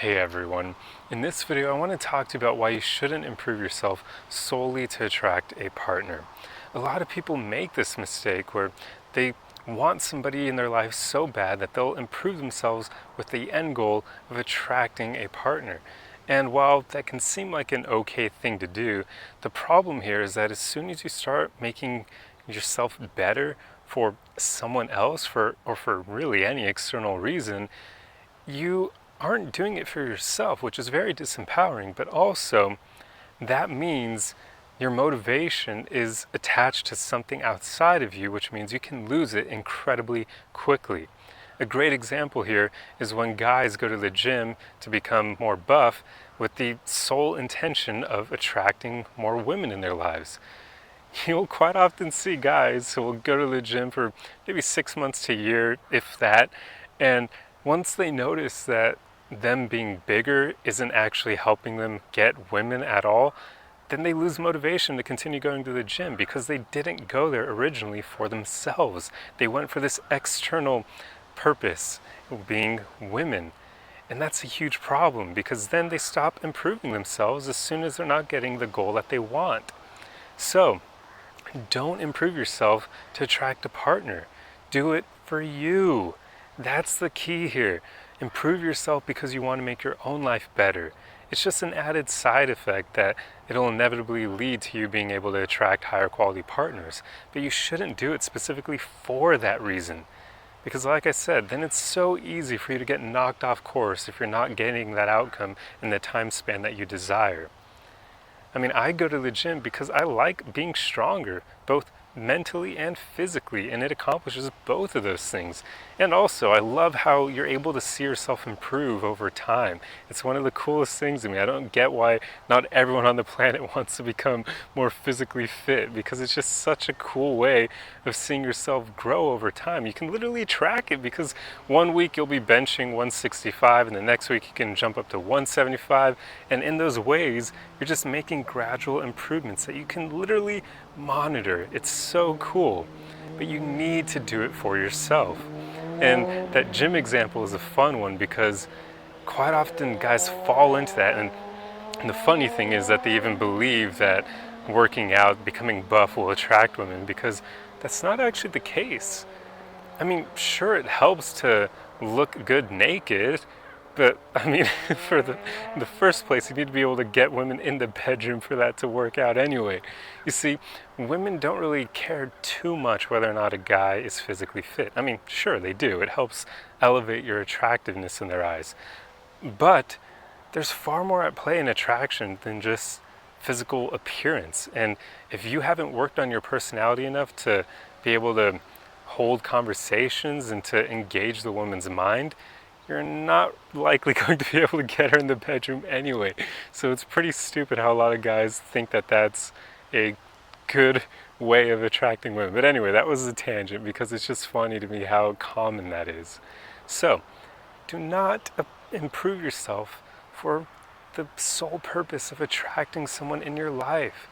Hey everyone, in this video I want to talk to you about why you shouldn't improve yourself solely to attract a partner. A lot of people make this mistake where they want somebody in their life so bad that they'll improve themselves with the end goal of attracting a partner. And while that can seem like an okay thing to do, the problem here is that as soon as you start making yourself better for someone else or for really any external reason, you aren't doing it for yourself, which is very disempowering, but also that means your motivation is attached to something outside of you, which means you can lose it incredibly quickly. A great example here is when guys go to the gym to become more buff with the sole intention of attracting more women in their lives. You'll quite often see guys who will go to the gym for maybe 6 months to a year, if that, and once they notice that them being bigger isn't actually helping them get women at all, then they lose motivation to continue going to the gym because they didn't go there originally for themselves. They went for this external purpose, being women. And that's a huge problem because then they stop improving themselves as soon as they're not getting the goal that they want. So, don't improve yourself to attract a partner. Do it for you. That's the key here. Improve yourself because you want to make your own life better. It's just an added side effect that it'll inevitably lead to you being able to attract higher quality partners. But you shouldn't do it specifically for that reason. Because like I said, then it's so easy for you to get knocked off course if you're not getting that outcome in the time span that you desire. I mean, I go to the gym because I like being stronger, both mentally and physically, and it accomplishes both of those things. And also, I love how you're able to see yourself improve over time. It's one of the coolest things to me. I don't get why not everyone on the planet wants to become more physically fit, because it's just such a cool way of seeing yourself grow over time. You can literally track it because one week you'll be benching 165 and the next week you can jump up to 175, and in those ways you're just making gradual improvements that you can literally monitor. It's so cool, but you need to do it for yourself. And that gym example is a fun one because quite often guys fall into that, and the funny thing is that they even believe that working out, becoming buff will attract women, because that's not actually the case. I mean, sure, it helps to look good naked, but I mean, in the first place, you need to be able to get women in the bedroom for that to work out anyway. You see, women don't really care too much whether or not a guy is physically fit. I mean, sure, they do. It helps elevate your attractiveness in their eyes. But there's far more at play in attraction than just physical appearance. And if you haven't worked on your personality enough to be able to hold conversations and to engage the woman's mind, you're not likely going to be able to get her in the bedroom anyway. So it's pretty stupid how a lot of guys think that that's a good way of attracting women. But anyway, that was a tangent because it's just funny to me how common that is. So, do not improve yourself for the sole purpose of attracting someone in your life.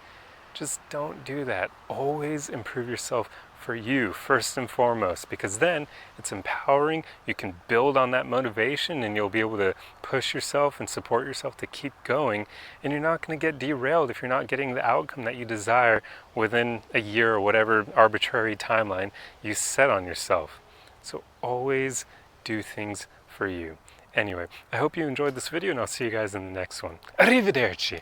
Just don't do that. Always improve yourself for you first and foremost, because then it's empowering. You can build on that motivation and you'll be able to push yourself and support yourself to keep going, and you're not going to get derailed if you're not getting the outcome that you desire within a year or whatever arbitrary timeline you set on yourself. So always do things for you. Anyway, I hope you enjoyed this video, and I'll see you guys in the next one. Arrivederci!